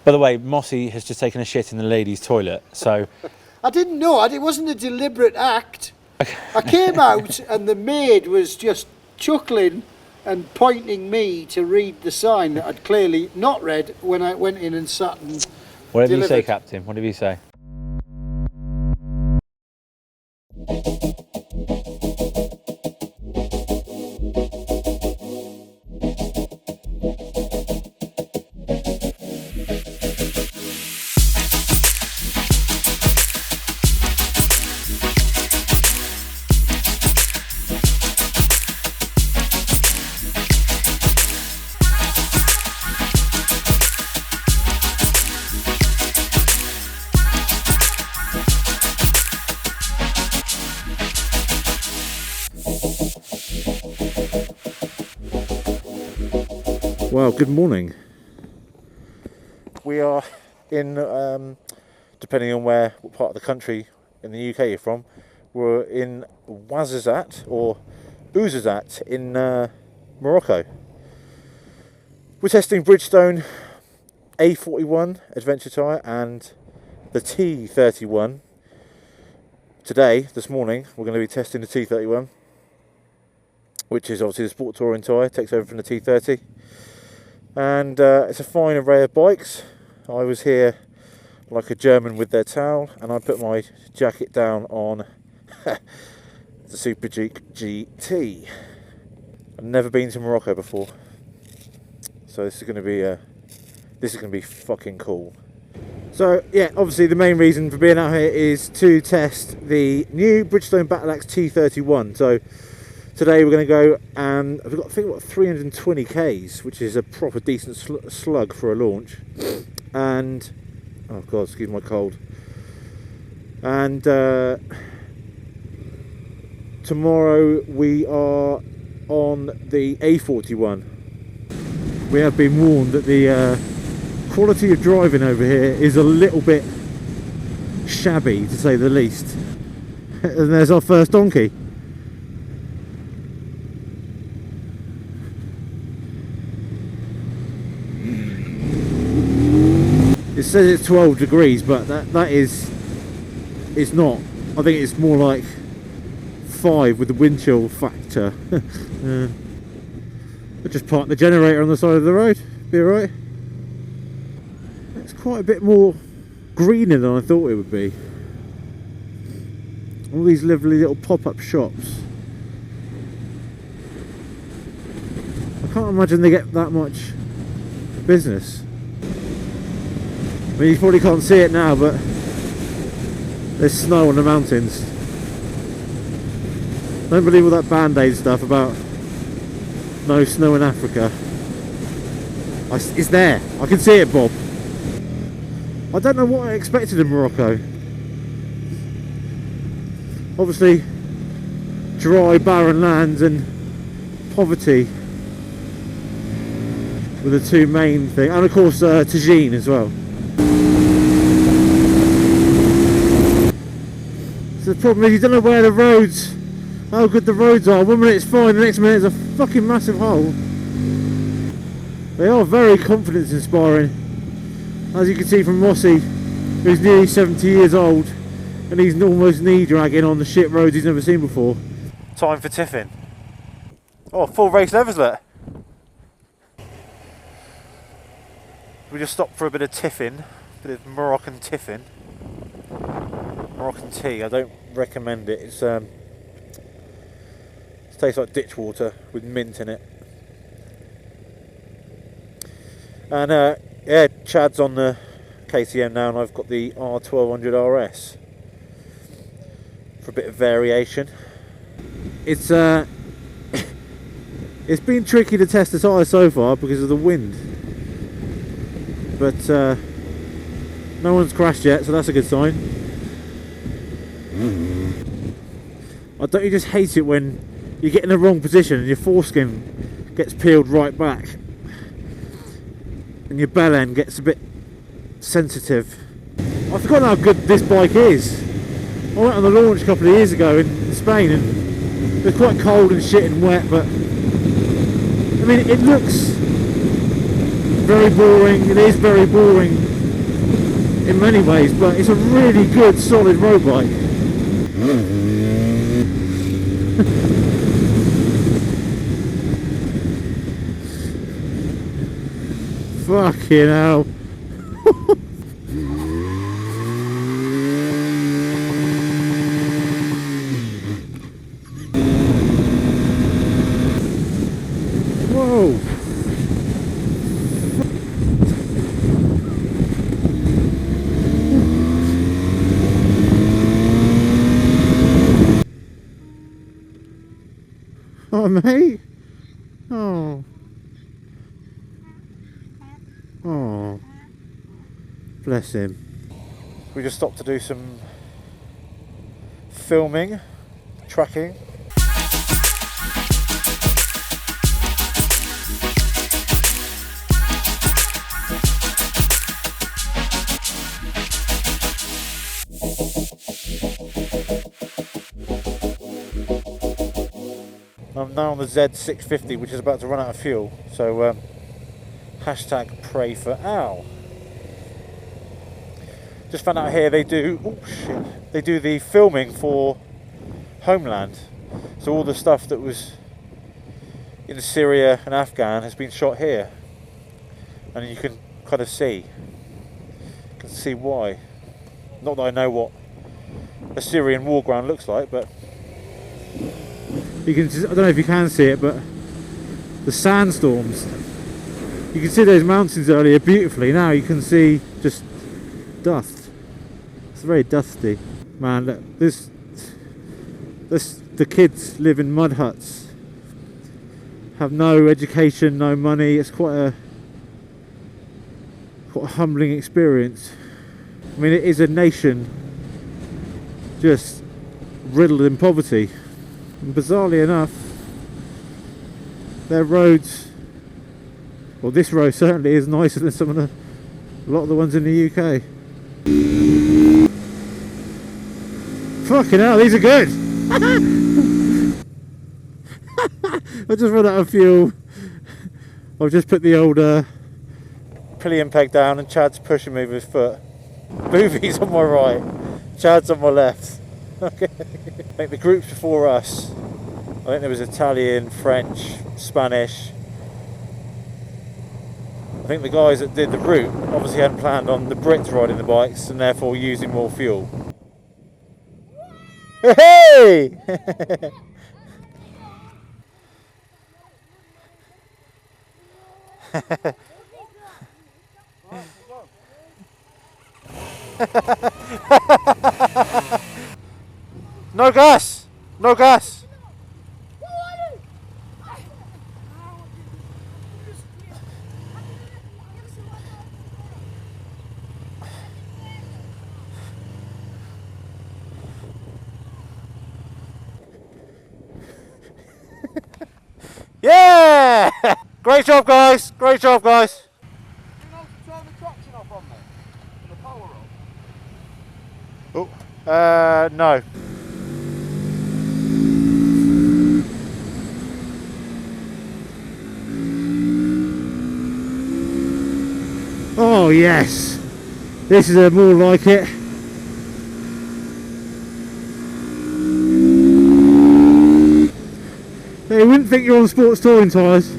By the way, Mossy has just taken a shit in the ladies' toilet, so... I didn't know. It wasn't a deliberate act. I came out and the maid was just chuckling and pointing me to read the sign that I'd clearly not read when I went in and sat and Whatever delivered. you say, Captain. Whatever you say. Well, good morning. We are in, depending on what part of the country in the UK you're from, we're in Ouarzazate or Ouarzazate in Morocco. We're testing Bridgestone A41 adventure tyre and the T31. Today, this morning, we're going to be testing the T31, which is obviously the sport touring tyre, takes over from the T30. And it's a fine array of bikes. I was here like a German with their towel, and I put my jacket down on the Super Duke GT. I've never been to Morocco before, so this is going to be fucking cool. So yeah, obviously the main reason for being out here is to test the new Bridgestone Battle Axe T31. So today we're going to go and I think we've got 320 Ks, which is a proper decent slug for a launch. And oh god, excuse my cold. And tomorrow we are on the A41. We have been warned that the quality of driving over here is a little bit shabby, to say the least. And there's our first donkey. It says it's 12 degrees, but it's not. I think it's more like 5 with the wind chill factor. I'll just park the generator on the side of the road, be alright. It's quite a bit more greener than I thought it would be. All these lovely little pop-up shops. I can't imagine they get that much business. I mean, you probably can't see it now, but there's snow on the mountains. Don't believe all that Band-Aid stuff about no snow in Africa. It's there. I can see it, Bob. I don't know what I expected in Morocco. Obviously, dry, barren lands and poverty were the two main things, and of course tagine as well. So the problem is you don't know where the roads, how good the roads are. 1 minute it's fine, the next minute it's a fucking massive hole. They are very confidence inspiring, as you can see from Mossy, who's nearly 70 years old, and he's almost knee dragging on the shit roads he's never seen before. Time for tiffin. Oh, full race levers there. We just stopped for a bit of tiffin, a bit of Moroccan tiffin. Moroccan tea, I don't recommend it. It tastes like ditch water with mint in it. And yeah, Chad's on the KTM now, and I've got the R1200 RS for a bit of variation. It's it's been tricky to test the tyre so far because of the wind, but no one's crashed yet, so that's a good sign. Don't you just hate it when you get in the wrong position and your foreskin gets peeled right back and your bell end gets a bit sensitive? I've forgotten how good this bike is. I went on the launch a couple of years ago in Spain, and it was quite cold and shit and wet, but I mean, it looks very boring. It is very boring in many ways, but it's a really good solid road bike. Fucking hell. Whoa. Oh, mate. Oh. Oh. Bless him. We just stopped to do some filming, tracking. I'm now on the Z650, which is about to run out of fuel, so hashtag pray for Al. Just found out here they do, oh shit, they do the filming for Homeland. So all the stuff that was in Syria and Afghan has been shot here, and you can kind of see why. Not that I know what a Syrian war ground looks like, but you can just, I don't know if you can see it, but the sandstorms, you can see those mountains earlier beautifully. Now you can see just dust. It's very dusty, man. Look, the kids live in mud huts, have no education, no money. It's quite a humbling experience. I mean, it is a nation just riddled in poverty. And bizarrely enough, their roads, well, this road certainly is nicer than a lot of the ones in the UK. Fucking hell, these are good! I just run out of fuel. I've just put the old pillion peg down and Chad's pushing me with his foot. Boovy's on my right, Chad's on my left. Okay. I think the groups before us, I think there was Italian, French, Spanish. I think the guys that did the route obviously hadn't planned on the Brits riding the bikes and therefore using more fuel. Hey! No gas! No gas! Yeah! Great job, guys! Great job, guys! You know, turn the traction off on me and the power off. Oh, no. Oh yes, this is more like it. You wouldn't think you're on sports touring tyres.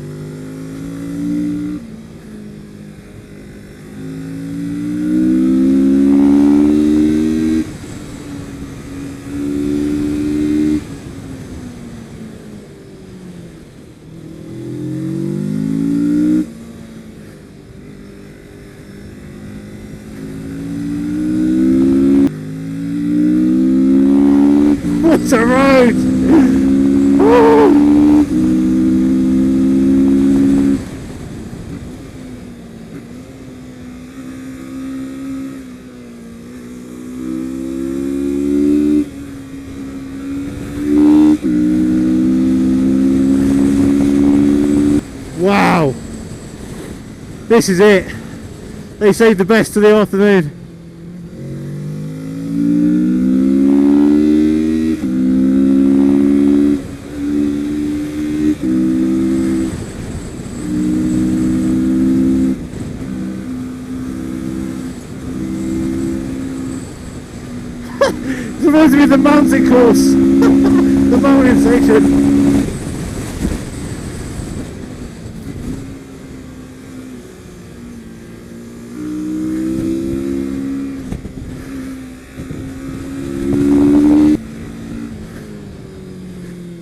What a road! Oh. Wow! This is it! They saved the best of the afternoon. It's supposed to be the mountain course. The mountain section.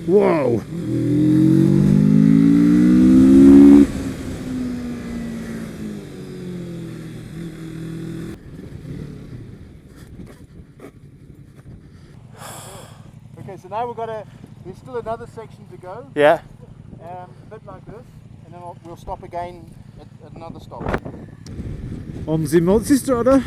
Whoa. Okay, so now there's still another section to go, Yeah. a bit like this, and then we'll stop again at another stop. On the multistrada.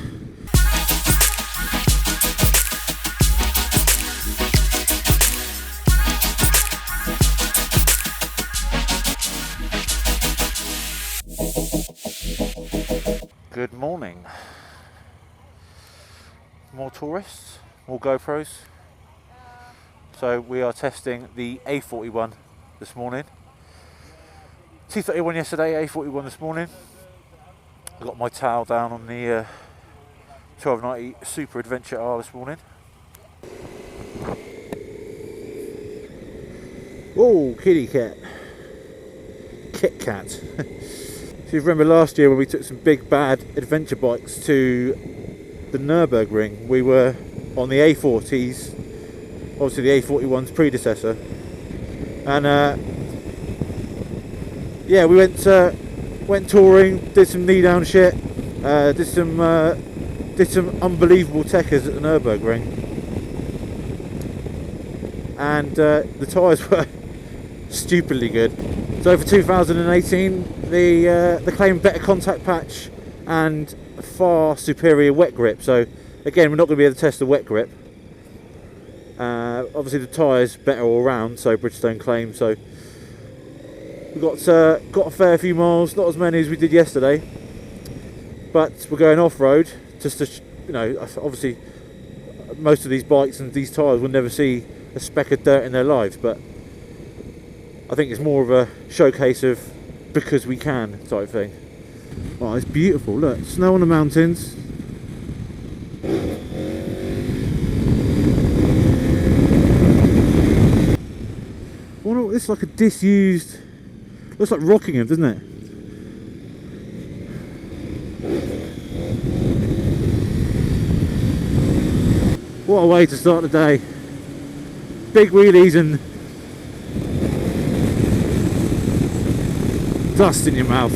Good morning. More tourists, more GoPros. So we are testing the A41 this morning. T31 yesterday, A41 this morning. I got my towel down on the 1290 Super Adventure R this morning. Oh, kitty cat. Kit Kat. So you remember last year when we took some big bad adventure bikes to the Nürburgring, we were on the A40s, obviously the A41's predecessor, and yeah, we went touring, did some knee down shit, did some unbelievable techers at the Nürburgring, and the tyres were stupidly good. So for 2018, they claim better contact patch and far superior wet grip. So again, we're not going to be able to test the wet grip. Obviously the tyres better all round, so Bridgestone claims. So we got a fair few miles, not as many as we did yesterday, but we're going off road just to, obviously most of these bikes and these tyres will never see a speck of dirt in their lives, but I think it's more of a showcase of because we can type thing. Oh, it's beautiful, look, snow on the mountains. Oh, it's like a disused, looks like Rockingham, doesn't it? What a way to start the day. Big wheelies and dust in your mouth.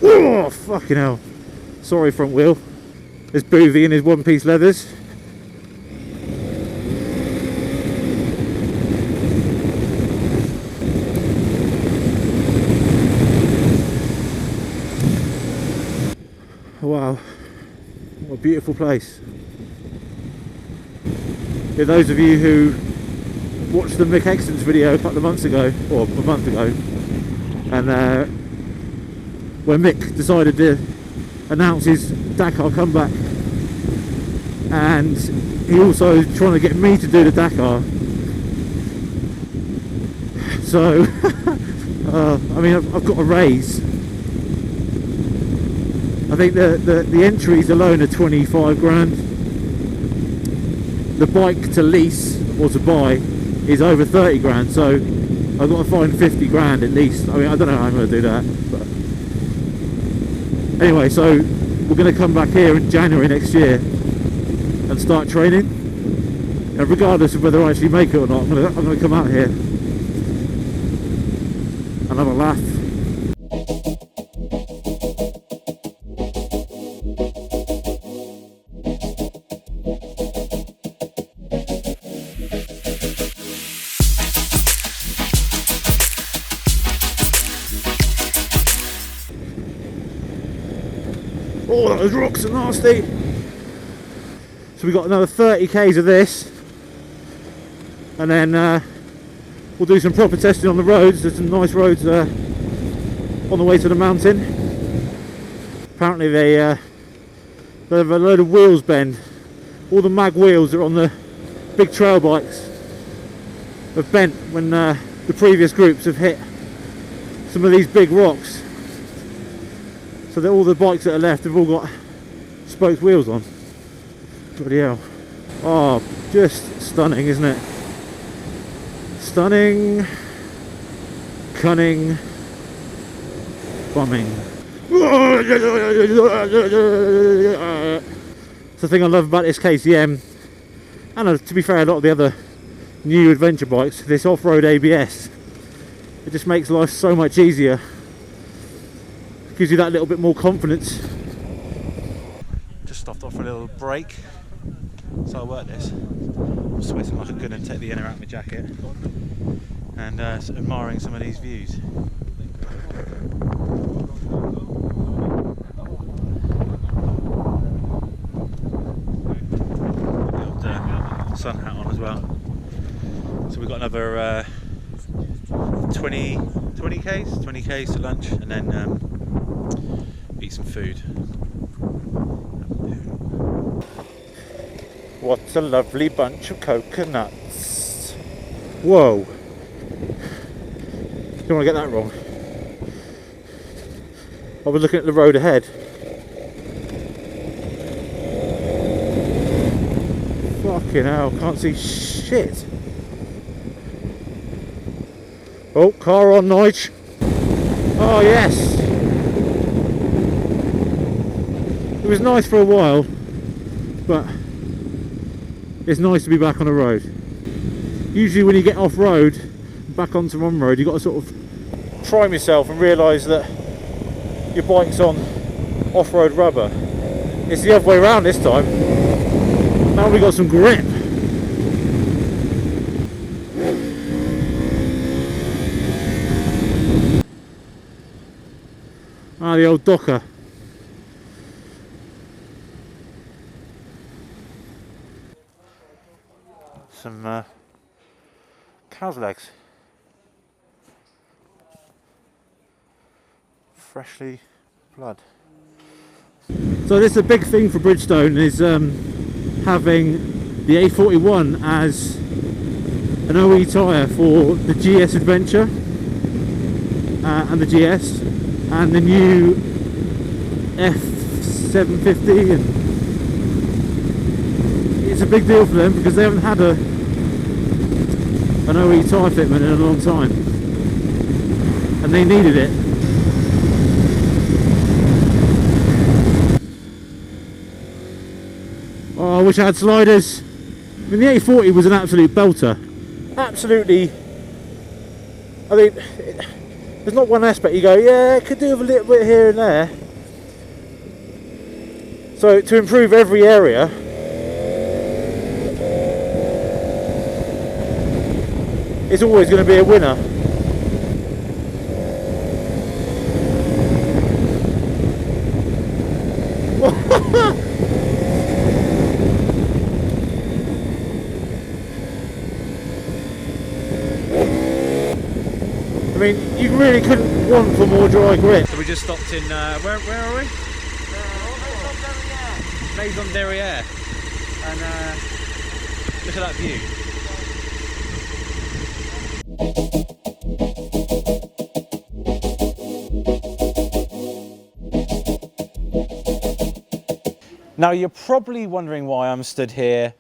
Oh, fucking hell. Sorry, front wheel. There's Boovie in his one-piece leathers. Wow, what a beautiful place. For those of you who watched the Mick Exton's video a couple of months ago, or a month ago, and when Mick decided to announce his Dakar comeback, and he also was trying to get me to do the Dakar. So, I mean, I've got a raise. I think the entries alone are 25 grand. The bike to lease or to buy is over 30 grand, so I've got to find 50 grand at least. I mean, I don't know how I'm going to do that, but anyway, so we're going to come back here in January next year and start training, and regardless of whether I actually make it or not, I'm going to come out here and have a laugh. Oh, those rocks are nasty. So we've got another 30 k's of this, and then we'll do some proper testing on the roads. There's some nice roads on the way to the mountain. Apparently they have a load of wheels bend. All the mag wheels that are on the big trail bikes have bent when the previous groups have hit some of these big rocks. So that all the bikes that are left have all got spoked wheels on. Bloody hell. Oh, just stunning, isn't it? Stunning, cunning, bombing. It's the thing I love about this KTM, and to be fair, a lot of the other new adventure bikes, this off-road ABS. It just makes life so much easier. Gives you that little bit more confidence. Just stopped off for a little break. So I work this. I'm sweating like a good and take the inner out of my jacket. And admiring some of these views. The old sun hat on as well. So we've got another 20 k's to lunch, and then eat some food. What a lovely bunch of coconuts. Whoa. Don't want to get that wrong. I was looking at the road ahead. Fucking hell, can't see shit. Oh, car on, Nige. Oh, yes. It was nice for a while, but it's nice to be back on the road. Usually when you get off road, back onto on road, you've got to sort of prime yourself and realise that your bike's on off-road rubber. It's the other way around this time. Now we've got some grip. Ah, the old Docker. Some cow's legs. Freshly blood. So this is a big thing for Bridgestone, is having the A41 as an OE tyre for the GS Adventure and the GS and the new F750, and it's a big deal for them because they haven't had an OE tyre fitment in a long time and they needed it. Oh, I wish I had sliders. I mean, the A40 was an absolute belter. Absolutely. I mean, there's not one aspect you go, yeah, I could do with a little bit here and there. So to improve every area, it's always going to be a winner. I mean, you really couldn't want for more dry grip. So we just stopped in, where are we? Maison Derrière. And look at that view. Now you're probably wondering why I'm stood here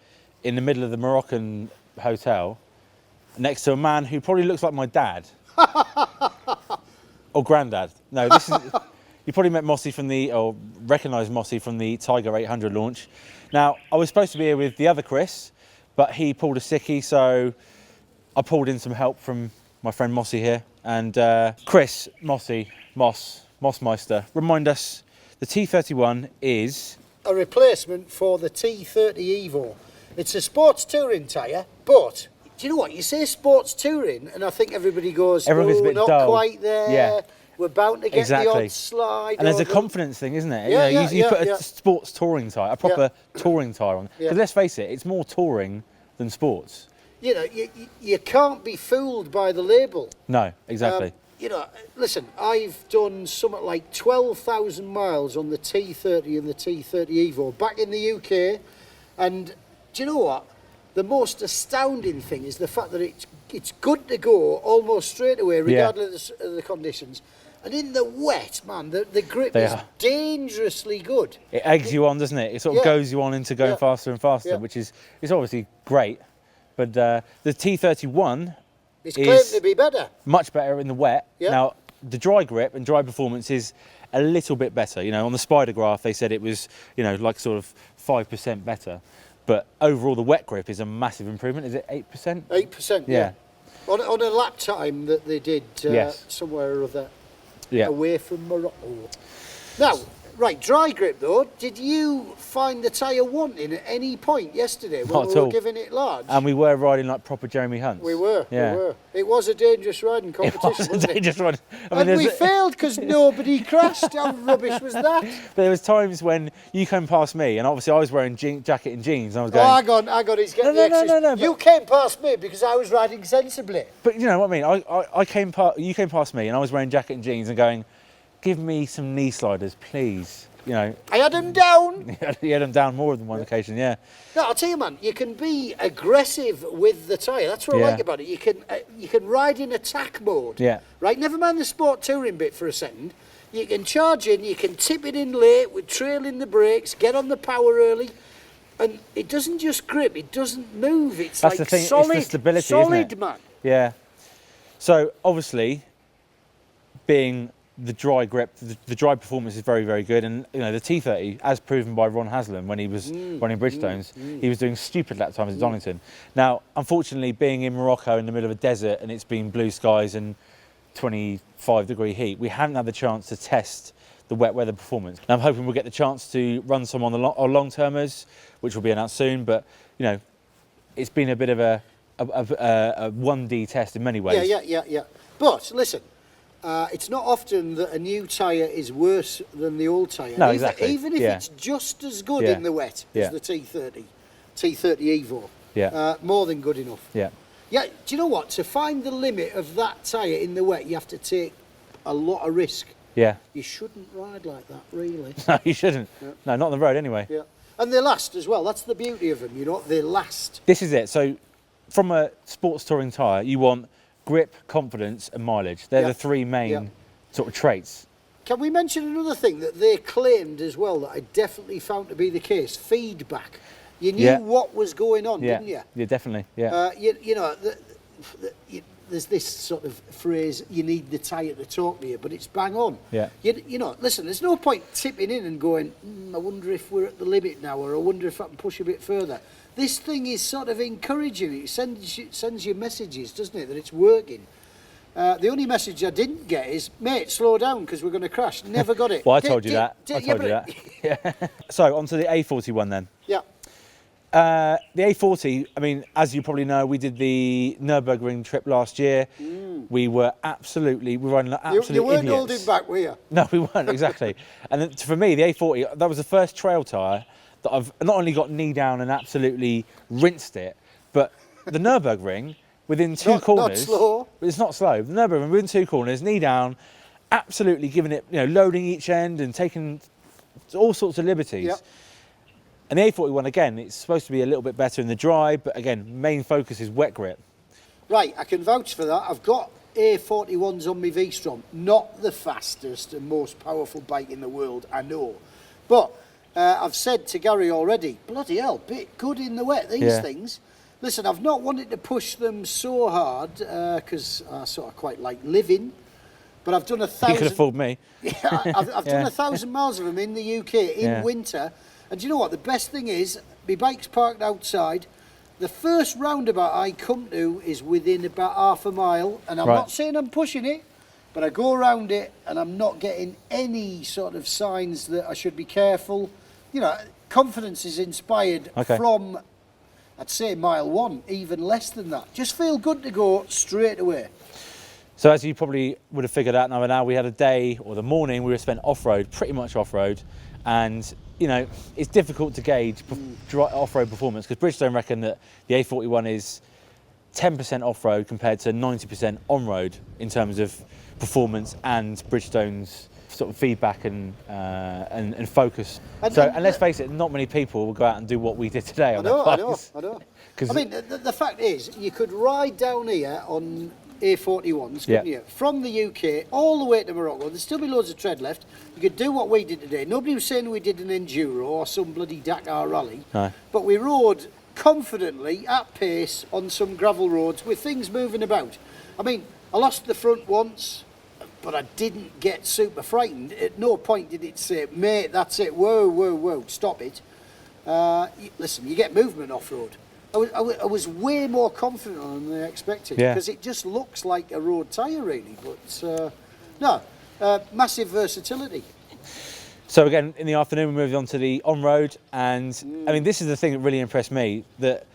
in the middle of the Moroccan hotel next to a man who probably looks like my dad. Or granddad. No, this is, you probably met Mossy from the, or recognised Mossy from the Tiger 800 launch. Now, I was supposed to be here with the other Chris, but he pulled a sickie, so I pulled in some help from my friend Mossy here. And Chris, Mossy, Mossmeister, remind us, the T31 is a replacement for the T30 Evo. It's a sports touring tyre, but do you know what? You say sports touring, and I think everybody goes, everyone's a bit not dull. Quite there. Yeah. We're bound to get the odd slide. And there's a confidence thing, isn't it? Yeah, you put a sports touring tyre, a proper touring tyre on. Because let's face it, it's more touring than sports. You know, you can't be fooled by the label. No, exactly. You know, listen, I've done something like 12,000 miles on the T30 and the T30 Evo back in the UK, and do you know what? The most astounding thing is the fact that it's good to go almost straight away, regardless of the conditions. And in the wet, man, the grip They is are. dangerously good. It eggs you on, doesn't it? It sort of Yeah. goes you on into going Yeah. faster and faster, Yeah. which is obviously great. But the T31 It's is claimed to be better. much better in the wet. Yeah. Now, the dry grip and dry performance is a little bit better. You know, on the spider graph, they said it was, you know, like sort of 5% better. But overall, the wet grip is a massive improvement. Is it 8%? 8%, yeah. On a lap time that they did Yes. somewhere or other Yeah. away from Morocco. Now, right, dry grip though, did you find the tyre wanting at any point yesterday when Not we at were all. giving it large? And we were riding like proper Jeremy Hunts. We were. Yeah. It was a dangerous riding It competition, was. wasn't They it? just ride. I And we there's- failed because nobody crashed. How rubbish was that? there was times when you came past me, and obviously I was wearing jacket and jeans, and I was Oh, going. I got he's getting No, the no, extras. no, You came past me because I was riding sensibly. But you know what I mean? I came past. You came past me, and I was wearing jacket and jeans, and going, "Give me some knee sliders, please." You know, I had him down. you had them down more than one occasion. Yeah. No, I'll tell you, man. You can be aggressive with the tyre. That's what I Yeah. like about it. You can ride in attack mode. Yeah. Right. Never mind the sport touring bit for a second. You can charge in. You can tip it in late with trailing the brakes. Get on the power early, and it doesn't just grip. It doesn't move. It's That's like the thing, it's the solid. stability, solid, isn't it? man. Yeah. So obviously, being the dry grip, the dry performance is very, very good. And you know, the T30, as proven by Ron Haslam when he was running Bridgestones, he was doing stupid lap times at Donington. Now, unfortunately, being in Morocco in the middle of a desert and it's been blue skies and 25-degree heat, we haven't had the chance to test the wet weather performance. And I'm hoping we'll get the chance to run some on the long-termers, which will be announced soon. But you know, it's been a bit of a 1D test in many ways. Yeah. But listen, it's not often that a new tyre is worse than the old tyre. No, exactly. Even if Yeah. it's just as good Yeah. in the wet Yeah. as the T30 Evo. Yeah. More than good enough. Yeah. Yeah, do you know what? To find the limit of that tyre in the wet, you have to take a lot of risk. Yeah. You shouldn't ride like that, really. No, you shouldn't. No, not on the road anyway. Yeah. And they last as well. That's the beauty of them, you know. They last. This is it. So from a sports touring tyre, you want grip, confidence and mileage. They're Yeah. the three main Yeah. sort of traits. Can we mention another thing that they claimed as well that I definitely found to be the case? Feedback. You knew Yeah. what was going on, Yeah. didn't you? Yeah, definitely. Yeah. You know, there's this sort of phrase, you need the tyre to talk to you, but it's bang on. Yeah. You know, listen, there's no point tipping in and going, I wonder if we're at the limit now, or I wonder if I can push a bit further. This thing is sort of encouraging. It sends you messages, doesn't it, that it's working. The only message I didn't get is, mate, slow down because we're going to crash. Never got it. Well, I told you that. I yeah, told you but- that. Yeah. So on to the A41 then. Yeah. The A40, I mean, as you probably know, we did the Nürburgring trip last year. We were riding like absolute You weren't idiots. holding back, were you? No, we weren't, exactly. And then for me, the A40, that was the first trail tyre that I've not only got knee down and absolutely rinsed it, but the Nürburgring, within two corners... Not slow. It's not slow. The Nürburgring, within two corners, knee down, absolutely giving it, you know, loading each end and taking all sorts of liberties. Yep. And the A41, again, it's supposed to be a little bit better in the dry, but again, main focus is wet grip. Right, I can vouch for that. I've got A41s on my V-Strom. Not the fastest and most powerful bike in the world, I know. But I've said to Gary already, bloody hell, bit good in the wet, these things. Listen, I've not wanted to push them so hard because I sort of quite like living. But I've done 1,000... You could have fooled me. Yeah, I've done 1,000 miles of them in the UK in winter. And do you know what? The best thing is, my bike's parked outside. The first roundabout I come to is within about half a mile. And I'm not saying I'm pushing it, but I go around it and I'm not getting any sort of signs that I should be careful. You know, confidence is inspired from, I'd say, mile one, even less than that. Just feel good to go straight away. So as you probably would have figured out now, we had a day, or the morning, we were spent off-road, pretty much off-road. And, you know, it's difficult to gauge off-road performance because Bridgestone reckon that the A41 is 10% off-road compared to 90% on-road in terms of performance and Bridgestone's sort of feedback and focus. And let's face it, not many people will go out and do what we did today on their bikes. I know. I mean, the fact is, you could ride down here A41s, couldn't you? From the UK all the way to Morocco. There'd still be loads of tread left. You could do what we did today. Nobody was saying we did an enduro or some bloody Dakar rally. No. But we rode confidently at pace on some gravel roads with things moving about. I mean, I lost the front once, but I didn't get super frightened. At no point did it say, mate, that's it, whoa, whoa, whoa, stop it. Listen, you get movement off-road. I was way more confident on than I expected, because it just looks like a road tyre, really. But massive versatility. So again, in the afternoon, we moved on to the on-road, and I mean, this is the thing that really impressed me, that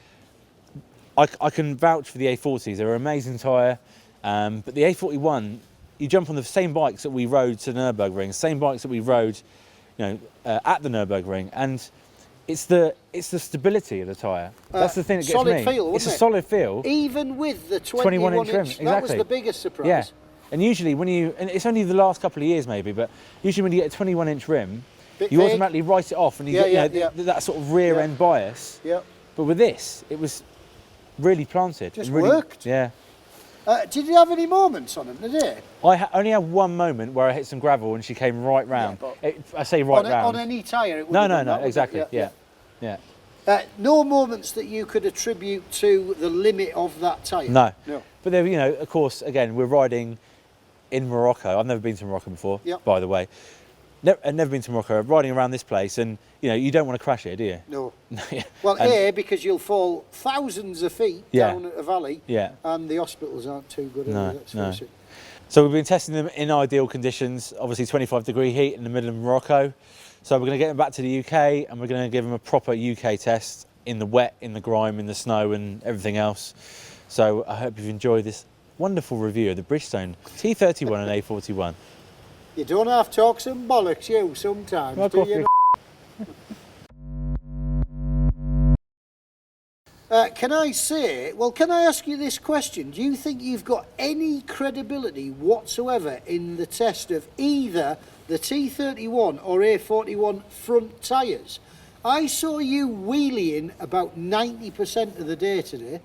I can vouch for the A40s. They're an amazing tyre, but the A41, you jump on the same bikes that we rode to the Nürburgring, same bikes that we rode, at the Nürburgring, and it's the stability of the tyre. That's the thing that gets solid me. Feel, it's a wasn't it? solid feel. Even with the 21 inch trim. That Exactly. was the biggest surprise. Yeah. And usually and it's only the last couple of years maybe, but usually when you get a 21 inch rim, Bit you vague. automatically write it off and you get that sort of rear end bias. Yeah. But with this, it was really planted. Just really, worked. Yeah. Did you have any moments on them today? I only had one moment where I hit some gravel and she came right round. I say right round. On any tyre? No, exactly. Yeah. No moments that you could attribute to the limit of that tyre? No. But there, of course, again, we're riding in Morocco. I've never been to Morocco before, by the way. I've never been to Morocco. Riding around this place, and you don't want to crash it, do you? No. Well, because you'll fall thousands of feet down a valley, and the hospitals aren't too good at it. No. So we've been testing them in ideal conditions, obviously 25-degree heat in the middle of Morocco. So we're going to get them back to the UK, and we're going to give them a proper UK test in the wet, in the grime, in the snow, and everything else. So I hope you've enjoyed this wonderful review of the Bridgestone T31 and A41. You don't have to talk some bollocks, you, sometimes, do you? Can I ask you this question? Do you think you've got any credibility whatsoever in the test of either the T31 or A41 front tyres? I saw you wheeling about 90% of the day today.